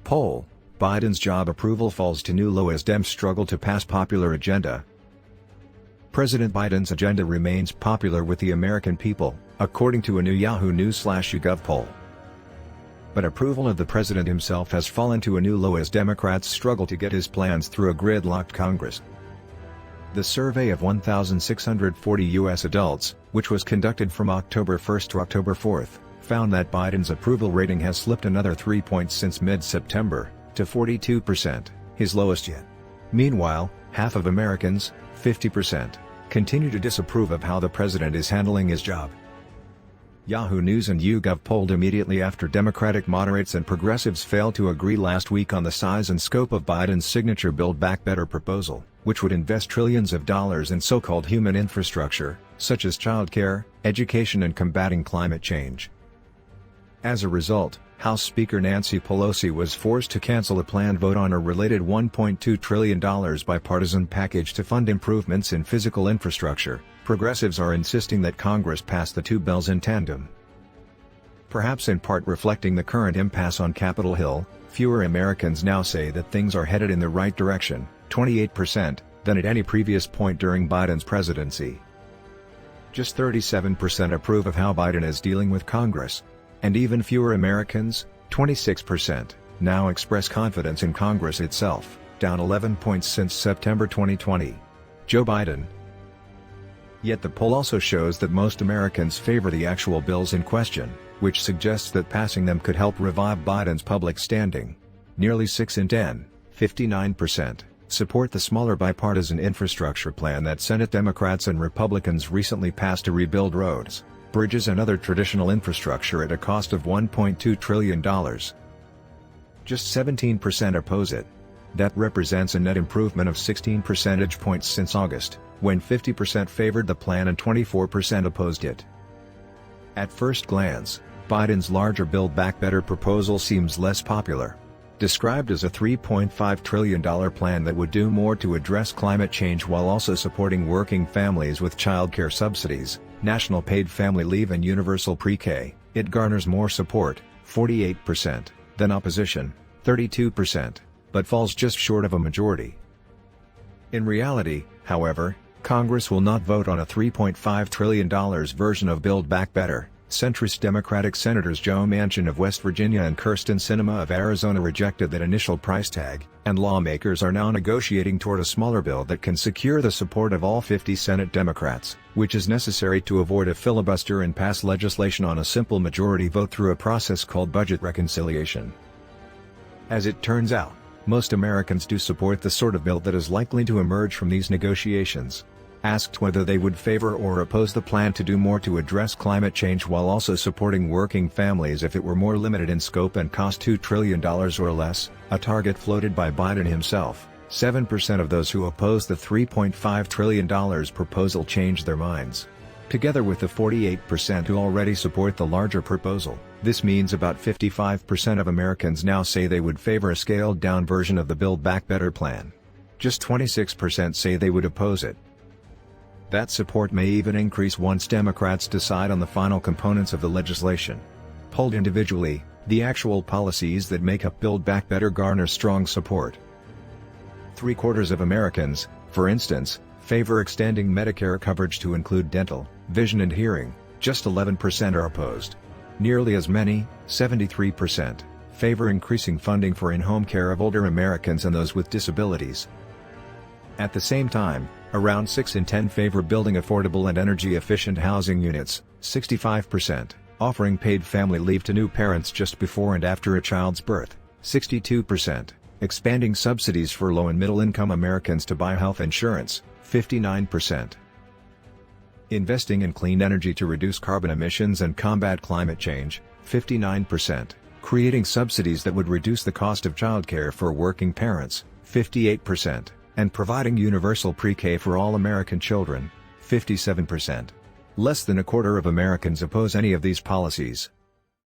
Poll: Biden's job approval falls to new low as Dems struggle to pass popular agenda. President Biden's agenda remains popular with the American people, according to a new Yahoo News/YouGov poll. But approval of the president himself has fallen to a new low as Democrats struggle to get his plans through a gridlocked Congress. The survey of 1,640 U.S. adults, which was conducted from October 1 to October 4, found that Biden's approval rating has slipped another 3 points since mid-September, to 42%, his lowest yet. Meanwhile, half of Americans, 50%, continue to disapprove of how the president is handling his job. Yahoo News and YouGov polled immediately after Democratic moderates and progressives failed to agree last week on the size and scope of Biden's signature Build Back Better proposal, which would invest trillions of dollars in so-called human infrastructure, such as childcare, education and combating climate change. As a result, House Speaker Nancy Pelosi was forced to cancel a planned vote on a related $1.2 trillion bipartisan package to fund improvements in physical infrastructure. Progressives are insisting that Congress pass the two bills in tandem. Perhaps in part reflecting the current impasse on Capitol Hill, fewer Americans now say that things are headed in the right direction, 28%, than at any previous point during Biden's presidency. Just 37% approve of how Biden is dealing with Congress. And even fewer Americans, 26%, now express confidence in Congress itself, down 11 points since September 2020. Joe Biden. Yet the poll also shows that most Americans favor the actual bills in question, which suggests that passing them could help revive Biden's public standing. Nearly 6 in 10, 59%, support the smaller bipartisan infrastructure plan that Senate Democrats and Republicans recently passed to rebuild roads, bridges and other traditional infrastructure at a cost of $1.2 trillion. Just 17% oppose it. That represents a net improvement of 16 percentage points since August, when 50% favored the plan and 24% opposed it. At first glance, Biden's larger Build Back Better proposal seems less popular. Described as a $3.5 trillion plan that would do more to address climate change while also supporting working families with childcare subsidies, national paid family leave and universal pre-K, it garners more support, 48%, than opposition, 32%, but falls just short of a majority. In reality, however, Congress will not vote on a $3.5 trillion version of Build Back Better. Centrist Democratic Senators Joe Manchin of West Virginia and Kyrsten Sinema of Arizona rejected that initial price tag, and lawmakers are now negotiating toward a smaller bill that can secure the support of all 50 Senate Democrats, which is necessary to avoid a filibuster and pass legislation on a simple majority vote through a process called budget reconciliation. As it turns out, most Americans do support the sort of bill that is likely to emerge from these negotiations. Asked whether they would favor or oppose the plan to do more to address climate change while also supporting working families if it were more limited in scope and cost $2 trillion or less, a target floated by Biden himself, 7% of those who oppose the $3.5 trillion proposal changed their minds. Together with the 48% who already support the larger proposal, this means about 55% of Americans now say they would favor a scaled-down version of the Build Back Better plan. Just 26% say they would oppose it. That support may even increase once Democrats decide on the final components of the legislation. Polled individually, the actual policies that make up Build Back Better garner strong support. 3/4 of Americans, for instance, favor extending Medicare coverage to include dental, vision and hearing, just 11% are opposed. Nearly as many, 73%, favor increasing funding for in-home care of older Americans and those with disabilities. At the same time, around 6 in 10 favor building affordable and energy-efficient housing units, 65%, offering paid family leave to new parents just before and after a child's birth, 62%, expanding subsidies for low- and middle-income Americans to buy health insurance, 59%. Investing in clean energy to reduce carbon emissions and combat climate change, 59%, creating subsidies that would reduce the cost of childcare for working parents, 58%. And providing universal pre-K for all American children, 57%. Less than 1/4 of Americans oppose any of these policies.